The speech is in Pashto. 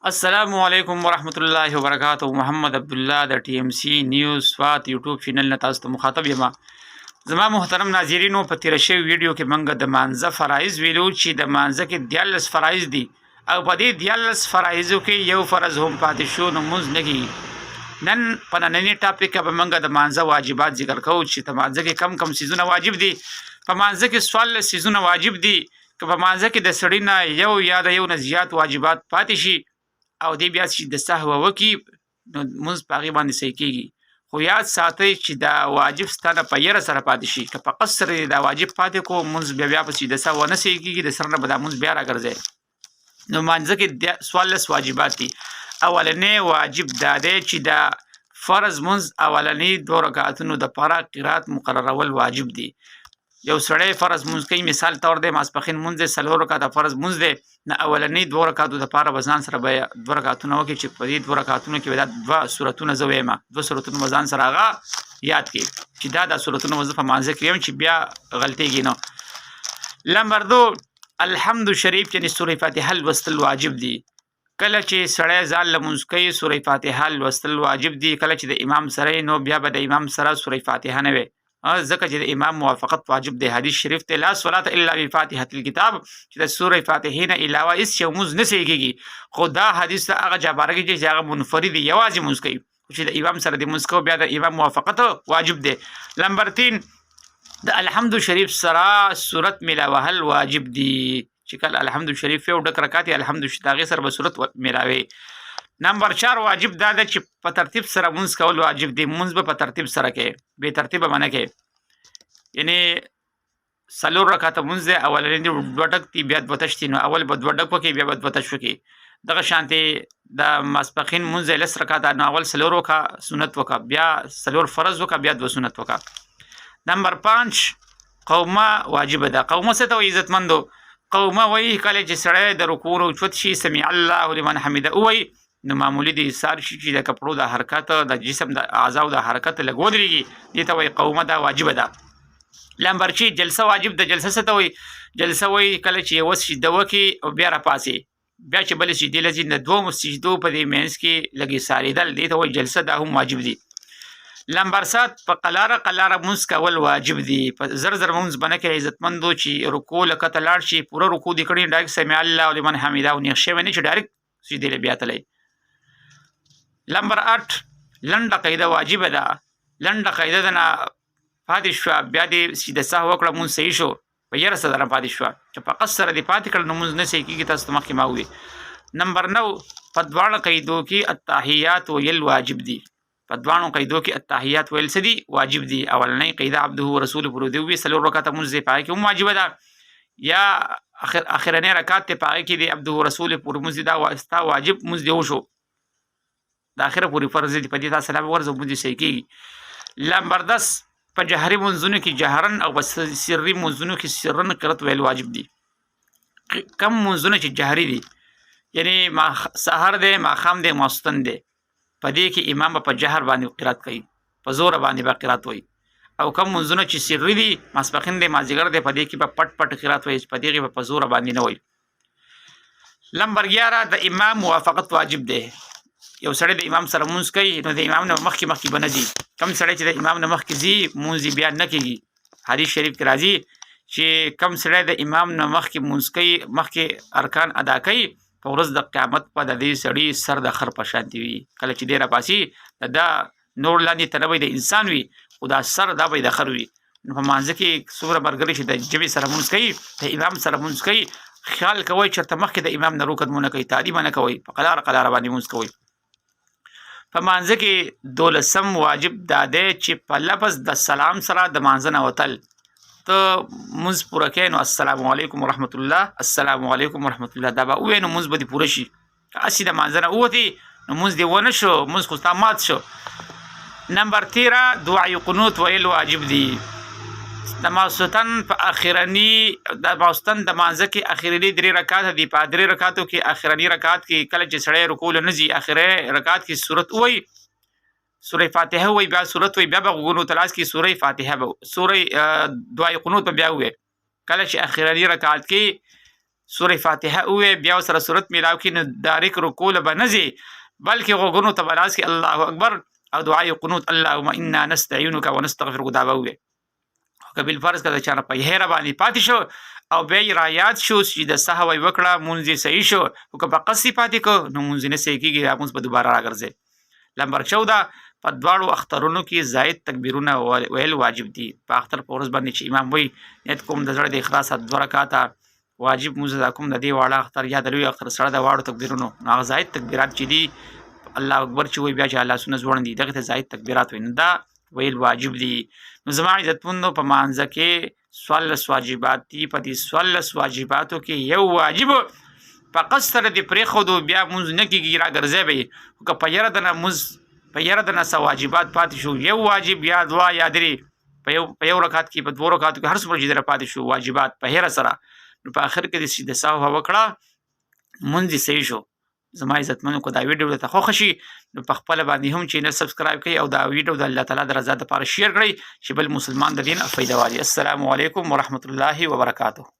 السلام علیکم ورحمت الله وبرکاتہ. محمد عبدالله د ټي ام سي نیوز سوات یوټیوب چینل نه تاسو ته مخاطب یم. زما محترم ناظرینو، په تیر شوی ویډیو کې موږ د مانزه فرایض ویلو چې د مانزه کې 14 فرایض دي او په دې 14 فرایضو کې یو فرض هم پاتې شو نو مونځ نه کیږي. نن په نننی ټاپک به موږ د مانزه واجبات ذکر کوو چې په مانزه کې کم کم سیزونه واجب دي. په مانزه کې 14 سیزونه واجب دي که په مانزه کې د سړي نه یو یا د یو نه زیات واجبات پاتې شي او دی بیا چې د سهو وکي نو مونځ په هغې باندې صحیح کېږي. خو یاد ساتئ چې دا واجب ستانه په یره سره پاتې شي. که په قصر یې دا واجب پاتې کو مونځ بیا په سیده سهو نه صحیح کېږي، د سر نه به دا مونځ بیا راګرځئ. نو مانځه کې 14 واجبات دي. اولنی واجب دا دی چې د فرض مونځ اولنی 2 رکعتونو دپاره قرات مقررول واجب دي. یو سړی فرض مونځ کوي، مثال طور دی ماسپښین مونځ دی 4 رکعته فرض مونځ دی، نه اولنی 2 رکعتو دپاره به ځان سره به 2 رکعتونه وکړي چې په دې 2 رکعتونو کې به دا 2 سورتونه زه ویمه 2 سورتونه به ځان سره هغه یاد کړي چې دا سورتونه به زه په مانځه کې ویم چې بیا غلطېږي نه. نمبر 2 الحمد شریف یعنې سورې فاتحه لوستل واجب دي. کله چې سړی ځان لمونځ کوي سورې فاتحه لوستل واجب دي. کله چې د امام سره نو بیا به د امام سره سورې فاتحه نه وي، ځکه چې د امام موافقت واجب دی. حدیث شریف ته لا صلات الا بفاتحه الكتاب چې د سورې فاتحې نه علاوه هېڅ یو مونځ نه صحیح کېږي. خو دا حدیث ته هغه چا باره کېږي چې هغه منفرد یوازې مونځ کوي، چې د امام سره د مونځ کوو بیا د امام موافقت واجب دی. نمبر 3 د الحمد شریف سره صورت میلاوهل واجب دي. چې کله الحمد شریف یو ډک رکعت الحمد د هغې سره به صورت میلاوي. نمبر 4 واجب دا ده چې په ترتیب سره مونځ کول واجب دی. مونځ به په ترتیب سره کوي، بې ترتیبه به نه کوي. یعنې 4 رکعته مونځ دی، اولنی 2 ډک دي بیا 2 تش دي، نو اول به 2 ډک وکړي بیا به 2 تش وکړي. دغه شانتې د ماسپښین مونځ دی 10 رکعته، نو اول 4 وکړه سنت وکړه، بیا 4 فرض وکړه، بیا 2 سنت وکړه. نمبر 5 قومه واجبه ده. قومه څه ته وایي عزتمندو؟ قومه وایي کله چې سړی د رکوع نه اوچت شي سمع الله لمن حمده ووایي نو معمولي د ایثار شي چې د کپړو د حرکت د جسم د اعضاو د حرکت لږ ودرېږي، دې ته وایي قومه ده واجبه ده. نمبر 6 جلسه واجب ده. جلسه څه ته وایي؟ جلسه وایي کله چې یوه سجده وکړي او بیا راپاڅي، بیا چې بلې سجدې له ځي د 2 سجدو په دې منځ کې لږ ایسارېدل، دې ته وایي جلسه، دا هم واجب دي. نمبر 7 په قلاره مونځ کول واجب دي. په زر مونځ به نه کوي عزتمندو چې رکوع له کته لاړ شي پوره رکوع دې کړي ډایرکټ سمع الله لمن حمده او نیغ شوی نه چې ډایرکټ سجدې له بیا تلی. نمبر 8 لنډه قاعده واجبه ده. لنډه قاعده ده نه پاتې شوه بیا دې سیده سهو وکړه مونځ صحیح شو، په یره سره پاتې شوه چې په قصد سره دې پاتې کړه نو مونځ نه صحیح کېږي. تاسو ته مخکې ما وویل. نمبر 9 په دواړه قاعدو کې التحیات ویل واجب دي. په دواړو قاعدو کې التحیات ویل څه دي؟ واجب دي. اولنۍ قاعده عبده ورسوله پورې دې وویل 4 رکعته مونځ دی په هغې کې هم واجبه ده، یا اخرنی رکعت دی په هغې کې د عبده ورسوله پورې مونځ دی، دا ستا واجب مونځ دی وشو، د اخره پورې فرض دی، په دې تا سلام ورځ مونځ صحیح کېږي. نمبر 10 په جهري مونځونو کې جهرن او په سري مونځونو کې سرن قرات ویل واجب دي. کم مونځونه چې جهري دي یعنې سحر دی ماښام دی ماخوستن دی، په دې کې امام په جهر باندې قرات کوي، په زوره باندې به قرات وایي. او کم مونځونه چې سري دي ماسپښین دی مازدیګر دی په دې کې به پټ قرات وایي، په دې کې به په زوره باندې نه وایي. نمبر 11 د امام موافقت واجب دی. یو سړی د امام سره مونځ کوي نو د امام نه مخکې به نه ځي. کم سړی چې د امام نه مخکې ځي مونځ بیا نه کېږي. حدیث شریف کې راځي چې کم سړی د امام نه مخکې مونځ کوي، مخکې ارکان ادا کوي، په ورځ د قیامت په د دې سړي سر د خر په شانتې وي. کله چې دی راپاسي دا نور لاندې ته نه به د انسان وي خو دا سر دا به د خر وي. نو په مانځه کې څومره ملګري چې د ژبې سره مونځ کوي د امام سره مونځ کوي، خیال کوئ چېرته مخکې د امام نه روقدمونه کوي، تعلیم نه کوئ، په قلاره باندې مونځ کوئ. په مانځه کې 12م واجب دا دی چې په لفظ د سلام سره د مانځه نه وتل. ته مونځ پوره کوې نو السلام علیکم ورحمت الله، السلام علیکم ورحمت الله، دا به ووایې نو مونځ به دې پوره شي. که هسې د مانځه نه ووتې نو مونځ دې ونه شو، مونځ خو ستا مات شو. نمبر 13 دعای قنوت ویل واجب دي. د ماخوستن په اخرني د ماخوستن د مانځه کې اخرني 3 رکعات دي. په 3 رکعاتو کې اخرني رکعات کې کله چې سړی رکوع له نه ځي اخري رکعات کې صورت ووایي، سورې فاتحه ووایي، بیا صورت ووایي، بیا به غوږونو ته لاس کې سورې فاتحه به سورې دعای قنوت به بیا ووایي. کله چې اخرني رکعات کې سوره فاتحه وې بیا سره صورت میلاو کې نو داریک رکوع به نه ځي بلکې غوږونو ته بلاس کې الله اکبر او دعای قنوت اللهم انا نستعينك ونستغفرك دا به وې که بل فرض کړه چې نه په هره باندې پاتې شو او بیا را یاد شو چې د سهو وکړه مونږ صحیح شو او که په قصې پاتې کو نو مونږ نه صحیح کیږي مونږ به دوباره راګرځي نمبر 14 په دواړو اخترونو کې زائد تکبیرونه ویل واجب دي په اختر په ورځ باندې چې امام وایي نیت کوم د زړه د اخلاص 2 رکعاته واجب مونږ کوم د دې واړه اختر یا د لوی اختر سره د واړو تکبیرونو هغه زائد تکبیرات چې دي الله اکبر چې وایي بیا چې الله سونه ځوړن دي دغه ته زائد تکبیرات وایي دا ویل واجب دي نو زما عزتمندو په مانځه کې 14 واجبات دي په دې 14 واجباتو کې یو واجب په قصر دې پرې خو بیا مونږ نه کېږي راګرځي به که په یره د مونږ په یره د نس واجبات پاتې شو یو واجب یا دوا یا درې په یو رکعت کې په 2 رکعاتو کې هر څومره چې در پاتې شو واجبات په هره سره نو په اخر کې د سهو وکړه مونږ صحیح شو زما عزتمنو کو دا ویډیو ته خوښ شي نو په خپل باندې هم چینل سبسکرایب کړئ او دا ویډیو د الله تعالی د رضا لپاره شیر کړئ چې بل مسلمان د دین فائدہ والی السلام علیکم ورحمت الله وبرکاته